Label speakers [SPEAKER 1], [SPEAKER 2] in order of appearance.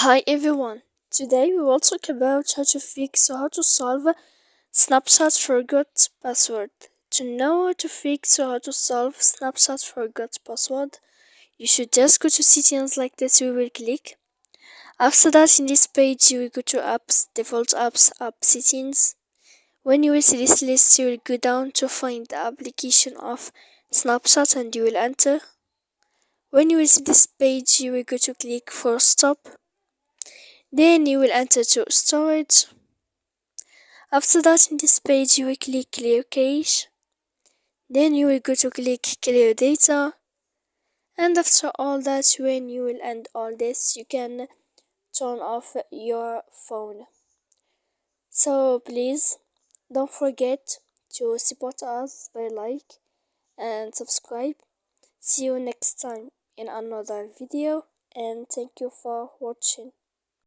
[SPEAKER 1] Hi everyone. Today we will talk about how to fix or how to solve Snapchat forgot password. To know how to fix or how to solve Snapchat forgot password, you should just go to settings like this. We will click. After that, in this page, you will go to apps, default apps, app settings. When you will see this list, you will go down to find the application of Snapchat and you will enter. When you will see this page, you will go to click for stop. Then you will enter to storage. After that, in this page, you will click clear cache. Then you will go to click clear data. And after all that, when you will end all this, you can turn off your phone. So please don't forget to support us by like and subscribe. See you next time in another video and thank you for watching.